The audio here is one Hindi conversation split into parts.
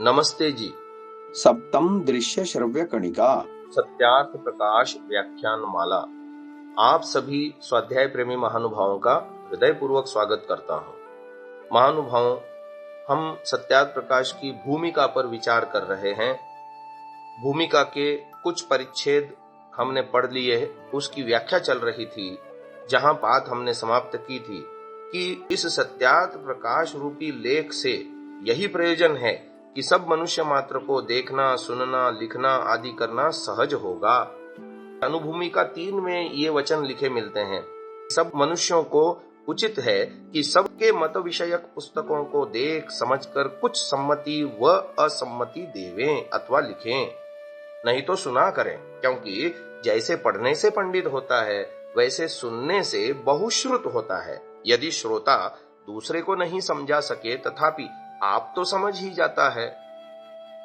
नमस्ते जी। सप्तम दृश्य श्रव्य कणिका सत्यार्थ प्रकाश व्याख्यान माला। आप सभी स्वाध्याय प्रेमी महानुभावों का हृदयपूर्वक स्वागत करता हूँ। महानुभावों, हम सत्यार्थ प्रकाश की भूमिका पर विचार कर रहे हैं। भूमिका के कुछ परिच्छेद हमने पढ़ लिए, उसकी व्याख्या चल रही थी। जहां बात हमने समाप्त की थी कि इस सत्यार्थ प्रकाश रूपी लेख से यही प्रयोजन है कि सब मनुष्य मात्र को देखना, सुनना, लिखना आदि करना सहज होगा। अनुभूमिका 3 में ये वचन लिखे मिलते हैं। सब मनुष्यों को उचित है कि सबके मत विषयक पुस्तकों को देख समझकर कुछ सम्मति व असम्मति देवें अथवा लिखें, नहीं तो सुना करें। क्योंकि जैसे पढ़ने से पंडित होता है, वैसे सुनने से बहुश्रुत होता है। यदि श्रोता दूसरे को नहीं समझा सके तथापि आप तो समझ ही जाता है।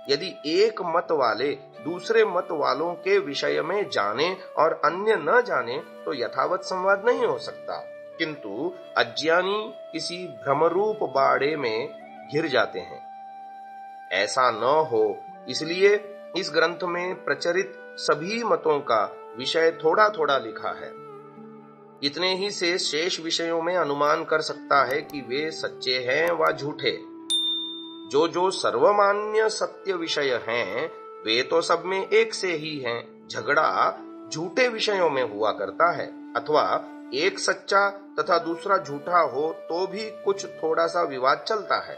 यदि एक मत वाले दूसरे मत वालों के विषय में जाने और अन्य न जाने तो यथावत संवाद नहीं हो सकता। किंतु अज्ञानी किसी भ्रमरूप बाड़े में घिर जाते हैं। ऐसा न हो, इसलिए इस ग्रंथ में प्रचलित सभी मतों का विषय थोड़ा थोड़ा लिखा है। इतने ही से शेष विषयों में अनुमान कर सकता है कि वे सच्चे हैं व झूठे। जो सर्वमान्य सत्य विषय हैं, वे तो सब में एक से ही हैं। झगड़ा झूठे विषयों में हुआ करता है, अथवा एक सच्चा तथा दूसरा झूठा हो तो भी कुछ थोड़ा सा विवाद चलता है।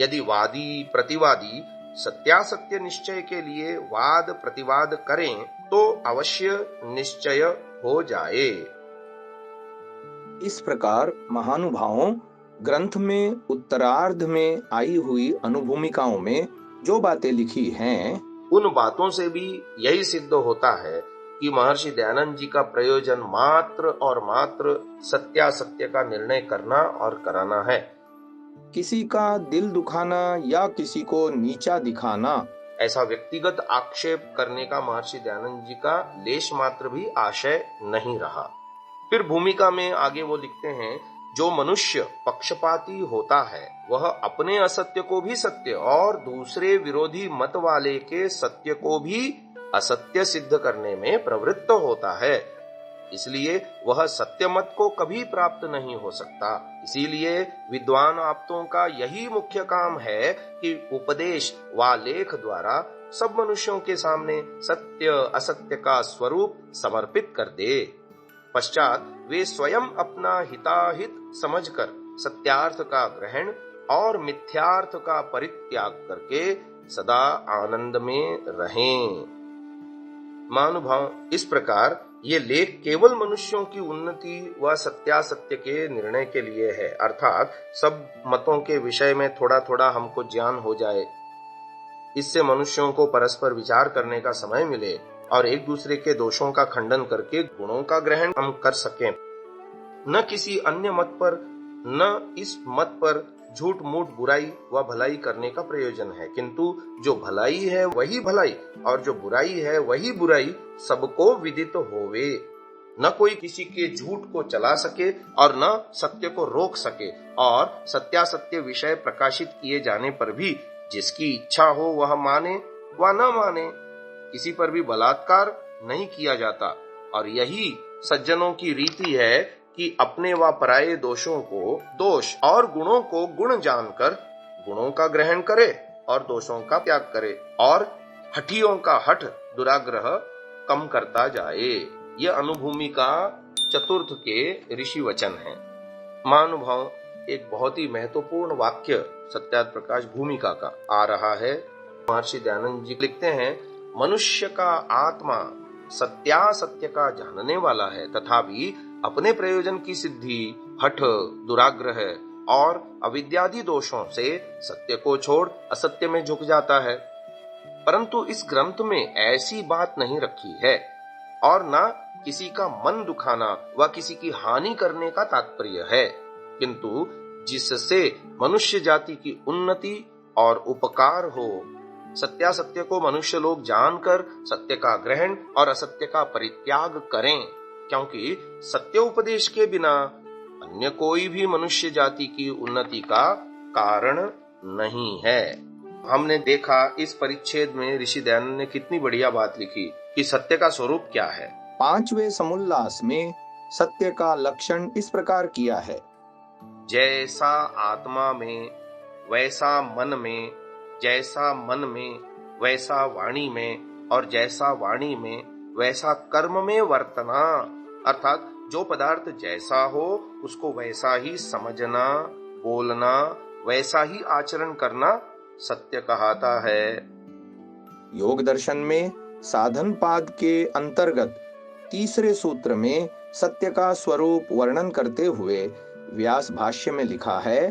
यदि वादी प्रतिवादी सत्यासत्य निश्चय के लिए वाद प्रतिवाद करें तो अवश्य निश्चय हो जाए। इस प्रकार महानुभावों, ग्रंथ में उत्तरार्ध में आई हुई अनुभूमिकाओं में जो बातें लिखी हैं, उन बातों से भी यही सिद्ध होता है कि महर्षि दयानंद जी का प्रयोजन मात्र और मात्र सत्यासत्य का निर्णय करना और कराना है। किसी का दिल दुखाना या किसी को नीचा दिखाना, ऐसा व्यक्तिगत आक्षेप करने का महर्षि दयानंद जी का लेश मात्र भी आशय नहीं रहा। फिर भूमिका में आगे वो लिखते हैं, जो मनुष्य पक्षपाती होता है वह अपने असत्य को भी सत्य और दूसरे विरोधी मत वाले के सत्य को भी असत्य सिद्ध करने में प्रवृत्त होता है। इसलिए वह सत्य मत को कभी प्राप्त नहीं हो सकता। इसीलिए विद्वान आप्तों का यही मुख्य काम है कि उपदेश व लेख द्वारा सब मनुष्यों के सामने सत्य असत्य का स्वरूप समर्पित कर दे। पश्चात वे स्वयं अपना हिताहित समझकर सत्यार्थ का ग्रहण और मिथ्यार्थ का परित्याग करके सदा आनंद में रहें। महानुभाव, इस प्रकार ये लेख केवल मनुष्यों की उन्नति व सत्यासत्य के निर्णय के लिए है। अर्थात सब मतों के विषय में थोड़ा थोड़ा हमको ज्ञान हो जाए। इससे मनुष्यों को परस्पर विचार करने का समय मिले और एक दूसरे के दोषों का खंडन करके गुणों का ग्रहण हम कर सकें। न किसी अन्य मत पर न इस मत पर झूठ मूठ बुराई व भलाई करने का प्रयोजन है। किंतु जो भलाई है वही भलाई और जो बुराई है वही बुराई सबको विदित होवे। न कोई किसी के झूठ को चला सके और न सत्य को रोक सके, और सत्यासत्य विषय प्रकाशित किए जाने पर भी जिसकी इच्छा हो वह माने व न माने। किसी पर भी बलात्कार नहीं किया जाता। और यही सज्जनों की रीति है कि अपने व पराये दोषों को दोष और गुणों को गुण जानकर गुणों का ग्रहण करे और दोषों का त्याग करे, और हठियों का हठ दुराग्रह कम करता जाए। यह अनुभूमिका चतुर्थ के ऋषि वचन है। महानुभाव, एक बहुत ही महत्वपूर्ण वाक्य सत्यार्थ प्रकाश भूमिका का आ रहा है। महर्षि दयानंद जी लिखते हैं, मनुष्य का आत्मा सत्यासत्य का जानने वाला है, तथापि अपने प्रयोजन की सिद्धि हठ, दुराग्रह और अविद्यादि दोषों से सत्य को छोड़ असत्य में झुक जाता है। परंतु इस ग्रंथ में ऐसी बात नहीं रखी है और न किसी का मन दुखाना व किसी की हानि करने का तात्पर्य है, किंतु जिससे मनुष्य जाति की उन्नति और उपकार हो। सत्यासत्य को मनुष्य लोग जानकर सत्य का ग्रहण और असत्य का परित्याग करें, क्योंकि सत्य उपदेश के बिना अन्य कोई भी मनुष्य जाति की उन्नति का कारण नहीं है। हमने देखा इस परिच्छेद में ऋषि दयानंद ने कितनी बढ़िया बात लिखी कि सत्य का स्वरूप क्या है। 5वें समुल्लास में सत्य का लक्षण इस प्रकार किया है। जैसा आत्मा में वैसा मन में, जैसा मन में वैसा वाणी में, और जैसा वाणी में वैसा कर्म में वर्तना। अर्थात जो पदार्थ जैसा हो उसको वैसा ही समझना, बोलना, वैसा ही आचरण करना सत्य कहलाता है। योग दर्शन में साधन पाद के अंतर्गत तीसरे सूत्र में सत्य का स्वरूप वर्णन करते हुए व्यास भाष्य में लिखा है,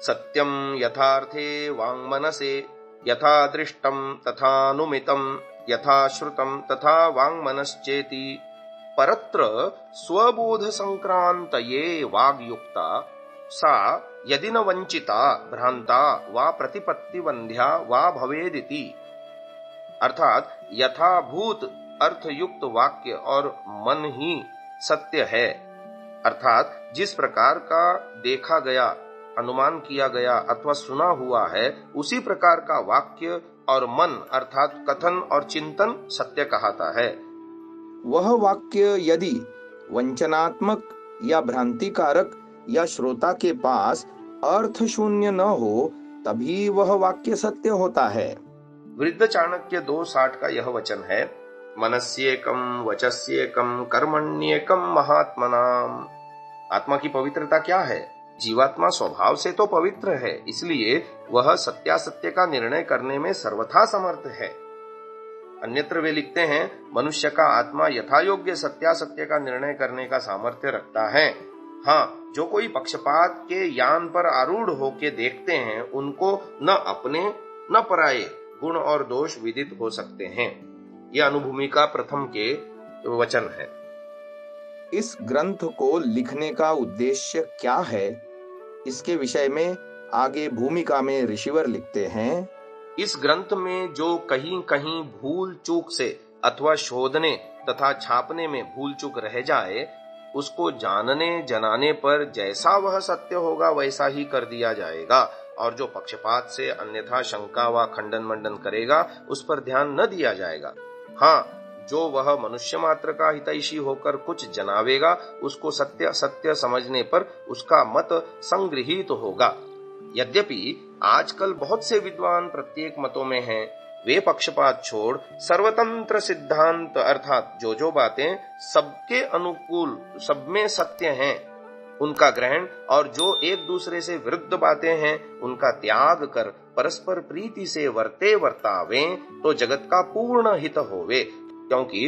सत्यम यथार्थे वाङ्मनसे यथा दृष्टम तथानुमितम यथा श्रुतम तथा वाङ्मनश्चेति परत्र स्वबोध संक्रांतये वाग्युक्ता सा यदि न वंचिता भ्रांता वा प्रतिपत्तिवंध्या वा भवेदिति। अर्थात यथाभूत अर्थयुक्त वाक्य और मन ही सत्य है। अर्थात जिस प्रकार का देखा गया, अनुमान किया गया अथवा सुना हुआ है, उसी प्रकार का वाक्य और मन अर्थात कथन और चिंतन सत्य कहलाता है। वह वाक्य यदि वंचनात्मक या भ्रांतिकारक या श्रोता के पास अर्थ शून्य न हो तभी वह वाक्य सत्य होता है। वृद्ध चाणक्य 2:60 का यह वचन है, मनस्येकम वचस्येकम कर्मण्येकम महात्मनाम। आत्मा की पवित्रता क्या है? जीवात्मा स्वभाव से तो पवित्र है, इसलिए वह सत्यासत्य का निर्णय करने में सर्वथा समर्थ है। अन्यत्र वे लिखते हैं, मनुष्य का आत्मा यथायोग्य सत्यासत्य का निर्णय करने का सामर्थ्य रखता है। हाँ, जो कोई पक्षपात के यान पर आरूढ़ होके देखते हैं, उनको न अपने न पराये गुण और दोष विदित हो सकते हैं। यह अनुभूमिका प्रथम के वचन है। इस ग्रंथ को लिखने का उद्देश्य क्या है, इसके विषय में आगे भूमिका में ऋषिवर लिखते हैं, इस ग्रंथ में जो कहीं कहीं भूल चूक से अथवा शोधने तथा छापने में भूल चूक रह जाए, उसको जानने जनाने पर जैसा वह सत्य होगा वैसा ही कर दिया जाएगा, और जो पक्षपात से अन्यथा शंका व खंडन मंडन करेगा उस पर ध्यान न दिया जाएगा। हाँ, जो वह मनुष्य मात्र का हितैषी होकर कुछ जनावेगा, उसको सत्य सत्य समझने पर उसका मत संगृहीत होगा। यद्यपि आजकल बहुत से विद्वान प्रत्येक मतों में हैं, वे पक्षपात छोड़ सर्वतंत्र सिद्धांत अर्थात जो बातें सबके अनुकूल सब में सत्य हैं उनका ग्रहण, और जो एक दूसरे से विरुद्ध बातें हैं उनका त्याग कर परस्पर प्रीति से वर्ते वर्तावें तो जगत का पूर्ण हित होवे। क्योंकि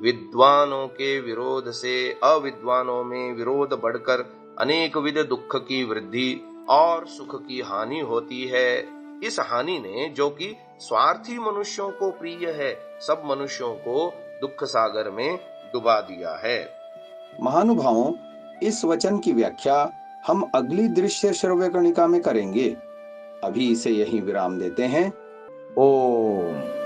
विद्वानों के विरोध से अविद्वानों में विरोध बढ़कर अनेक विध दुख की वृद्धि और सुख की हानि होती है। इस हानि ने, जो कि स्वार्थी मनुष्यों को प्रिय है, सब मनुष्यों को दुख सागर में डुबा दिया है। महानुभावों, इस वचन की व्याख्या हम अगली दृश्य श्रव्य कणिका में करेंगे। अभी इसे यहीं विराम देते हैं। ओम।